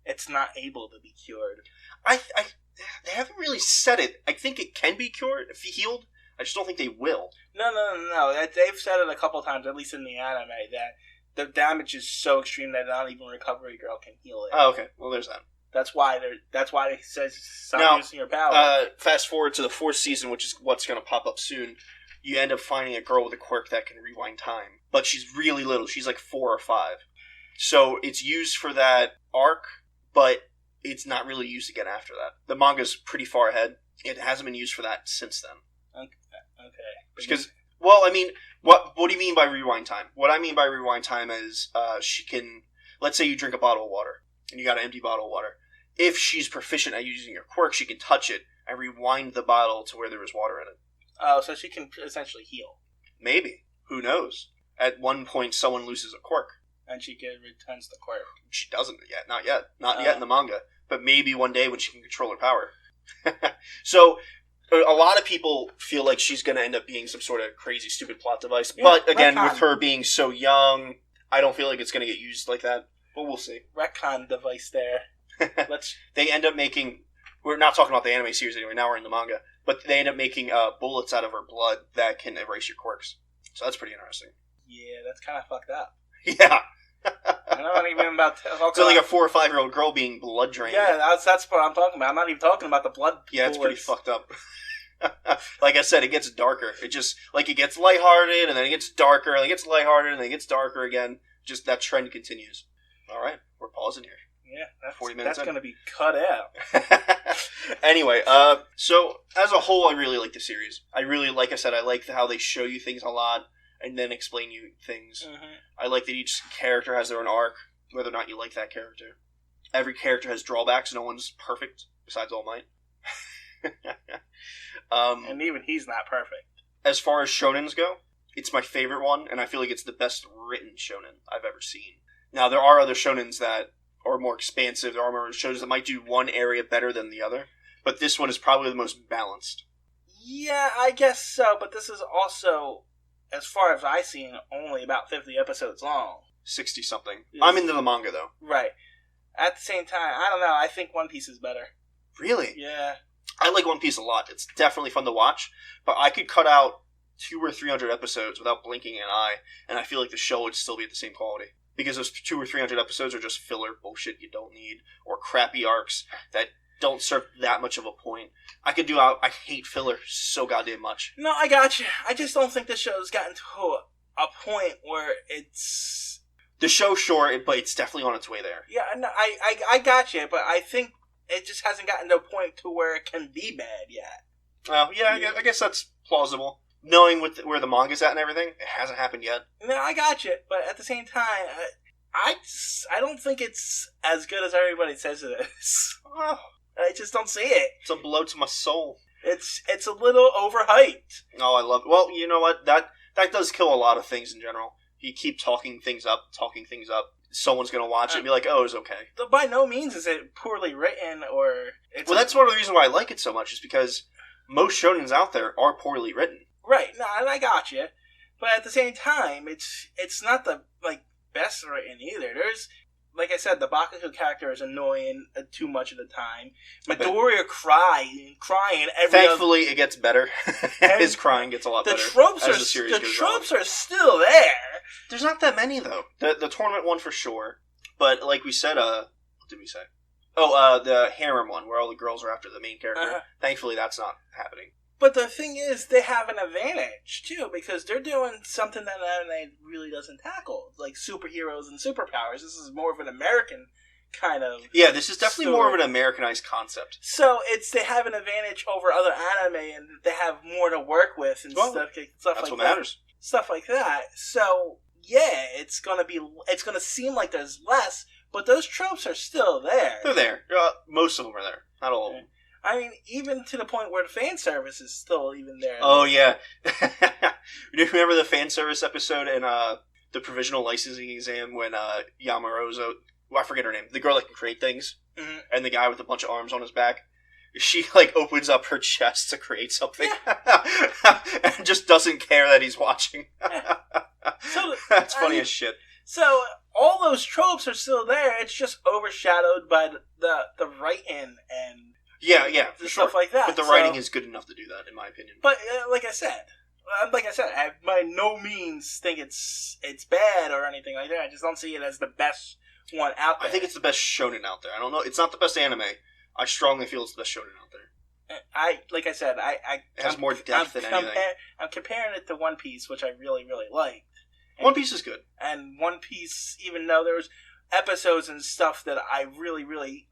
it's not able to be cured. They haven't really said it. I think it can be cured if he healed. I just don't think they will. No. They've said it a couple times, at least in the anime, that the damage is so extreme that not even Recovery Girl can heal it. Oh, okay. Well, there's that. That's why they says stop using your power. Fast forward to the 4th season, which is what's going to pop up soon. You end up finding a girl with a quirk that can rewind time, but she's really little. She's like 4 or 5. So it's used for that arc, but it's not really used again after that. The manga's pretty far ahead. It hasn't been used for that since then. Okay. Because, well, I mean, what do you mean by rewind time? What I mean by rewind time is she can, let's say you drink a bottle of water, and you got an empty bottle of water. If she's proficient at using her quirk, she can touch it and rewind the bottle to where there was water in it. Oh, so she can essentially heal. Maybe. Who knows? At one point, someone loses a quirk. And she returns the quirk. She doesn't yet. Not yet. Not yet in the manga. But maybe one day when she can control her power. So... a lot of people feel like she's going to end up being some sort of crazy, stupid plot device. Yeah, but again, with her being so young, I don't feel like it's going to get used like that. But we'll see. Retcon device there. They end up making... We're not talking about the anime series anyway. Now we're in the manga. But they end up making bullets out of her blood that can erase your quirks. So that's pretty interesting. Yeah, that's kind of fucked up. Yeah. I'm not even about to talk so like a 4 or 5-year-old girl being blood drained. Yeah, that's what I'm talking about. I'm not even talking about the blood. Yeah, it's pretty fucked up. Like I said, it gets darker. It just, like, it gets lighthearted, and then it gets darker, and it gets lighthearted, and then it gets darker again. Just that trend continues. All right, we're pausing here. Yeah, that's 40 minutes going to be cut out. Anyway, so as a whole, I really like the series. I really, like I said, I like how they show you things a lot and then explain you things. Mm-hmm. I like that each character has their own arc, whether or not you like that character. Every character has drawbacks. No one's perfect, besides All Might. And even he's not perfect. As far as shonens go, it's my favorite one, and I feel like it's the best written shonen I've ever seen. Now, there are other shonens that are more expansive. There are more shonens that might do one area better than the other, but this one is probably the most balanced. Yeah, I guess so, but this is also, as far as I've seen, only about 50 episodes long. 60-something. I'm into the manga, though. Right. At the same time, I don't know, I think One Piece is better. Really? Yeah. I like One Piece a lot. It's definitely fun to watch, but I could cut out 200 or 300 episodes without blinking an eye, and I feel like the show would still be at the same quality. Because those 200 or 300 episodes are just filler bullshit you don't need, or crappy arcs that don't serve that much of a point. I hate filler so goddamn much. No, I got you. I just don't think the show's gotten to a point where it's... The show's short, but it's definitely on its way there. Yeah, no, I got you, but I think it just hasn't gotten to a point to where it can be bad yet. Well, yeah, I guess that's plausible. Knowing where the manga's at and everything, it hasn't happened yet. No, I got you, but at the same time, I don't think it's as good as everybody says it is. Oh, I just don't see it. it's a blow to my soul. It's a little overhyped. Oh, I love it. Well, you know what? That does kill a lot of things in general. You keep talking things up. Someone's going to watch it and be like, oh, it's okay. By no means is it poorly written or... That's one of the reasons why I like it so much, is because most shonens out there are poorly written. Right, no, and I got you. But at the same time, it's not the best written either. There's, like I said, the Bakugo character is annoying too much of the time. Midoriya crying every Thankfully, it gets better. His crying gets a lot better. The tropes are still there. There's not that many, though. The tournament one for sure. But like we said, what did we say? Oh, the harem one, where all the girls are after the main character. Uh-huh. Thankfully, that's not happening. But the thing is, they have an advantage, too, because they're doing something that anime really doesn't tackle, like superheroes and superpowers. This is more of an American kind of... Yeah, this is definitely story. More of an Americanized concept. So, they have an advantage over other anime, and they have more to work with and stuff like that. That's what matters. Stuff like that. So, yeah, it's gonna seem like there's less, but those tropes are still there. They're there. Most of them are there. Not all of them. I mean, even to the point where the fan service is still even there. Oh, yeah. You remember the fan service episode in the provisional licensing exam when Yamarozo, I forget her name, the girl that can create things, mm-hmm. and the guy with a bunch of arms on his back, she, opens up her chest to create something, and just doesn't care that he's watching. So, that's funny as shit. So, all those tropes are still there, it's just overshadowed by the writing and... Yeah, for stuff sure. like that. But the writing is good enough to do that, in my opinion. But like I said, I by no means think it's bad or anything like that. I just don't see it as the best one out there. I think it's the best shonen out there. I don't know. It's not the best anime. I strongly feel it's the best shonen out there. It has more depth than anything. I'm comparing it to One Piece, which I really, really liked. One Piece is good. And One Piece, even though there was episodes and stuff that I really, really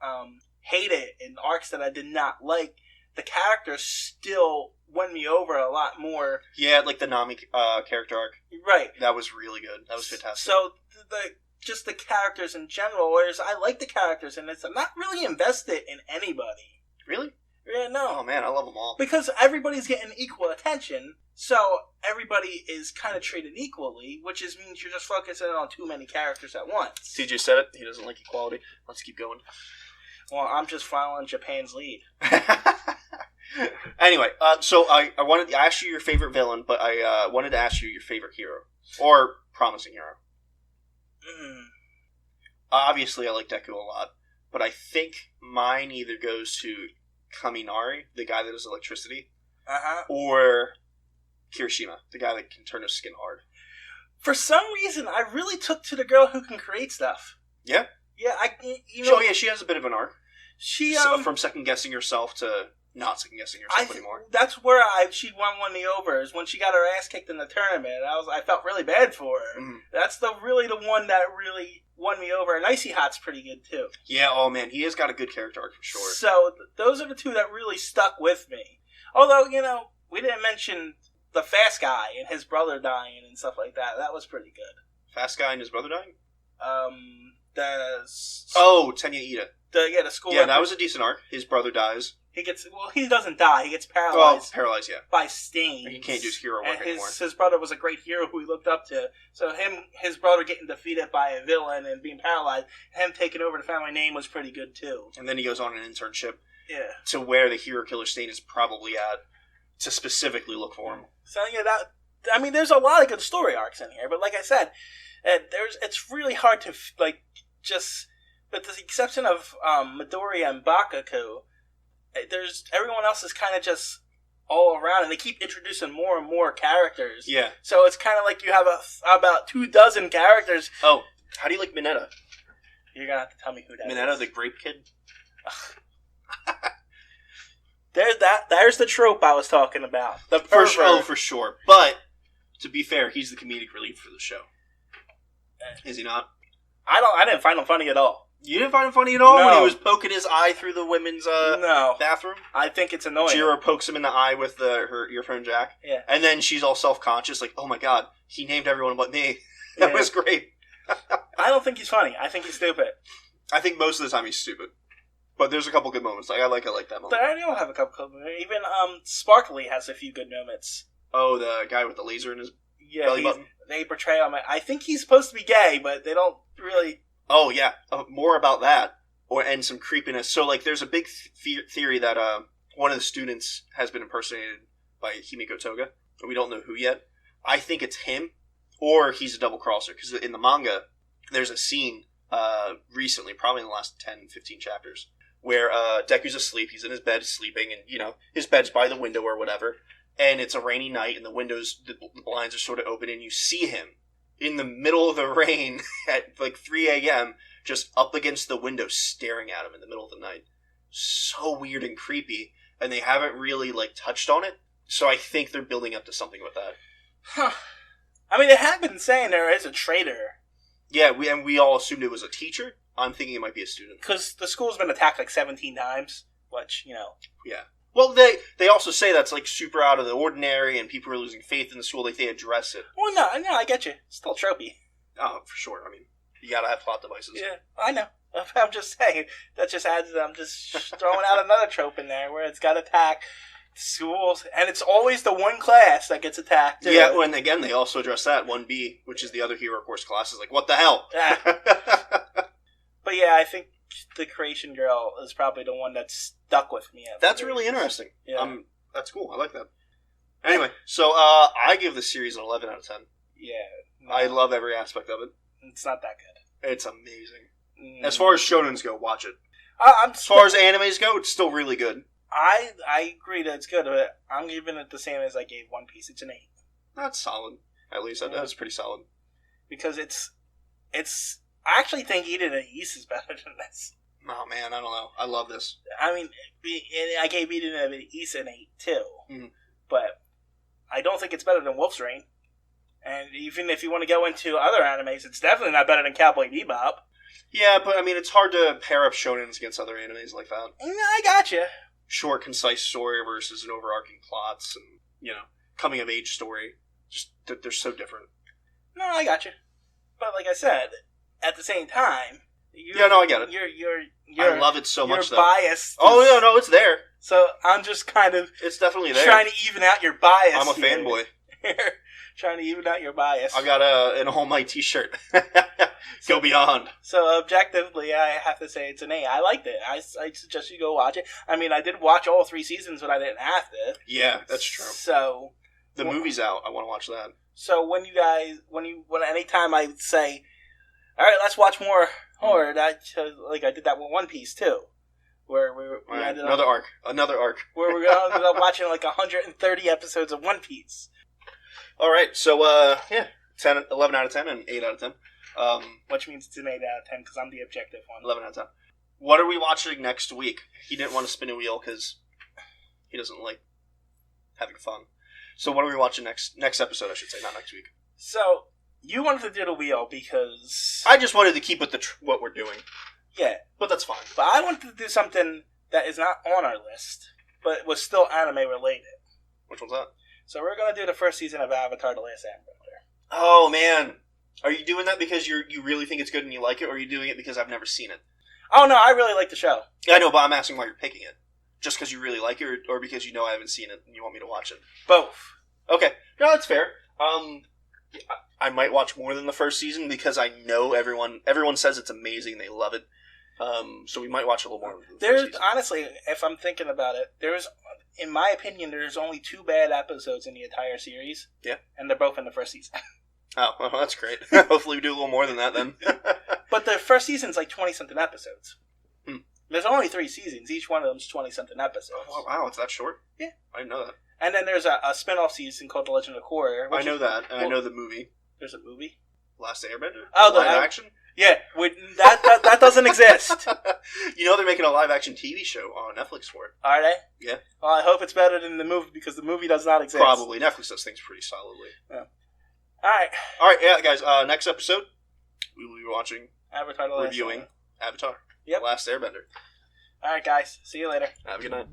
hated in arcs that I did not like, the characters still won me over a lot more. Yeah, like the Nami character arc. Right. That was really good. That was fantastic. So, just the characters in general, whereas I like the characters in this, I'm not really invested in anybody. Really? Yeah, no. Oh man, I love them all. Because everybody's getting equal attention, so everybody is kind of treated equally, which means you're just focusing on too many characters at once. CJ said it. He doesn't like equality. Let's keep going. Well, I'm just following Japan's lead. Anyway, so I wanted to ask you your favorite villain, but I wanted to ask you your favorite hero. Or promising hero. Obviously, I like Deku a lot, but I think mine either goes to Kaminari, the guy that does electricity, or Kirishima, the guy that can turn his skin hard. For some reason, I really took to the girl who can create stuff. Yeah? Yeah, she has a bit of an arc. From second-guessing herself to not second-guessing herself anymore. That's where she won me over, is when she got her ass kicked in the tournament. I felt really bad for her. Mm. That's really the one that really won me over. And Icy Hot's pretty good, too. Yeah, oh man, he has got a good character arc for sure. So, those are the two that really stuck with me. Although, we didn't mention the Fast Guy and his brother dying and stuff like that. That was pretty good. Fast Guy and his brother dying? Tenya Ida. The school. Yeah, that was a decent arc. His brother dies. He doesn't die. He gets paralyzed. Well, paralyzed, yeah. By Sting. He can't do his hero work anymore. His brother was a great hero who he looked up to. So his brother getting defeated by a villain and being paralyzed, him taking over the family name was pretty good too. And then he goes on an internship. Yeah. To where the hero killer Stain is probably at, to specifically look for him. So there's a lot of good story arcs in here, but like I said, it's really hard to with the exception of Midoriya and Bakugo, everyone else is kind of just all around, and they keep introducing more and more characters. Yeah. So it's kind of like you have about 24 characters. Oh, how do you like Mineta? You're gonna have to tell me who that is. Mineta, the grape kid. There's the trope I was talking about. The pervert. For sure. But to be fair, he's the comedic relief for the show. Is he not? I didn't find him funny at all. You didn't find him funny at all No. when he was poking his eye through the women's No. bathroom? I think it's annoying. Jiro pokes him in the eye with her earphone jack. Yeah. And then she's all self-conscious, like, oh my god, he named everyone but me. That was great. I don't think he's funny. I think he's stupid. I think most of the time he's stupid. But there's a couple good moments. Like I like that moment. But I don't have a couple of moments. Even Sparkly has a few good moments. Oh, the guy with the laser in his belly button? They portray him. I think he's supposed to be gay, but they don't really... Oh, yeah. More about that. And some creepiness. So, like, there's a big theory that one of the students has been impersonated by Himiko Toga. We don't know who yet. I think it's him, or he's a double crosser. Because in the manga, there's a scene recently, probably in the last 10, 15 chapters, where Deku's asleep. He's in his bed sleeping, and, you know, his bed's by the window or whatever. And it's a rainy night, and the blinds are sort of open, and you see him in the middle of the rain at like 3 a.m., just up against the window staring at him in the middle of the night. So weird and creepy, and they haven't really like touched on it, so I think they're building up to something with that. Huh. I mean, they have been saying there is a traitor. Yeah, we all assumed it was a teacher. I'm thinking it might be a student. Because the school's been attacked like 17 times, which, you know... Yeah. Well, they also say that's like super out of the ordinary, and people are losing faith in the school. Like they address it. Well, no, I get you. It's still tropey. Oh, for sure. I mean, you gotta have plot devices. Yeah, I know. I'm just saying. That just adds... I'm just throwing out another trope in there where it's got to attack schools, and it's always the one class that gets attacked. Too. Yeah, and again, they also address that. 1B, which is the other hero course class, is like, what the hell? Yeah. But yeah, I think the Creation Girl is probably the one that stuck with me. That's really interesting. Yeah. That's cool. I like that. Anyway, so I give this series an 11 out of 10. Yeah. No, I love every aspect of it. It's not that good. It's amazing. As far as shonens go, watch it. As far as animes go, it's still really good. I agree that it's good, but I'm giving it the same as I gave One Piece. It's an 8. That's solid. At least that's pretty solid. Because it's. I actually think Eden and East is better than this. Oh man, I don't know. I love this. I mean, I gave Eden and East an 8 too, but I don't think it's better than Wolf's Rain. And even if you want to go into other animes, it's definitely not better than Cowboy Bebop. Yeah, but I mean, it's hard to pair up shonens against other animes like that. I gotcha. Short, concise story versus an overarching plots and, you know, coming of age story. Just they're so different. No, I gotcha. But like I said, at the same time, I get it. You're I love it so much. You're biased. Oh no, it's there. So I'm just kind of. It's definitely there. Trying to even out your bias. I'm a fanboy. Trying to even out your bias. I got an All Might T-shirt. Go Beyond. So objectively, I have to say it's an A. I liked it. I suggest you go watch it. I mean, I did watch all 3 seasons, but I didn't have to. Yeah, that's true. So the movie's out. I want to watch that. So when anytime I say, all right, let's watch more horror, like I did that with One Piece too, where we ended another up, arc, where we ended up watching like 130 episodes of One Piece. All right, so 11 out of 10 and 8 out of 10. Which means it's an 8 out of 10 because I'm the objective one. 11 out of 10. What are we watching next week? He didn't want to spin a wheel because he doesn't like having fun. So what are we watching next episode, I should say, not next week. So, you wanted to do the wheel because... I just wanted to keep with what we're doing. Yeah. But that's fine. But I wanted to do something that is not on our list, but was still anime related. Which one's that? So we're going to do the first season of Avatar: The Last Airbender. Oh, man. Are you doing that because you really think it's good and you like it, or are you doing it because I've never seen it? Oh, no, I really like the show. Yeah, I know, but I'm asking why you're picking it. Just because you really like it, or because you know I haven't seen it and you want me to watch it? Both. Okay. No, that's fair. I might watch more than the first season because I know everyone says it's amazing. They love it. So we might watch a little more. Honestly, if I'm thinking about it, in my opinion, there's only 2 bad episodes in the entire series. Yeah. And they're both in the first season. Oh, well, that's great. Hopefully we do a little more than that then. But the first season's like 20-something episodes. There's only 3 seasons. Each one of them's 20-something episodes. Oh, wow, it's that short? Yeah. I didn't know that. And then there's a spin-off season called The Legend of Korra. I know that, and I know the movie. There's a movie? Last Airbender? Oh, live action? Yeah, that doesn't exist. You know they're making a live action TV show on Netflix for it. Are they? Yeah. Well, I hope it's better than the movie because the movie does not exist. Probably. Netflix does things pretty solidly. Yeah. All right, yeah, guys. Next episode, we will be watching, Avatar: The reviewing Avatar: Yep. The Last Airbender. All right, guys. See you later. Have a good night.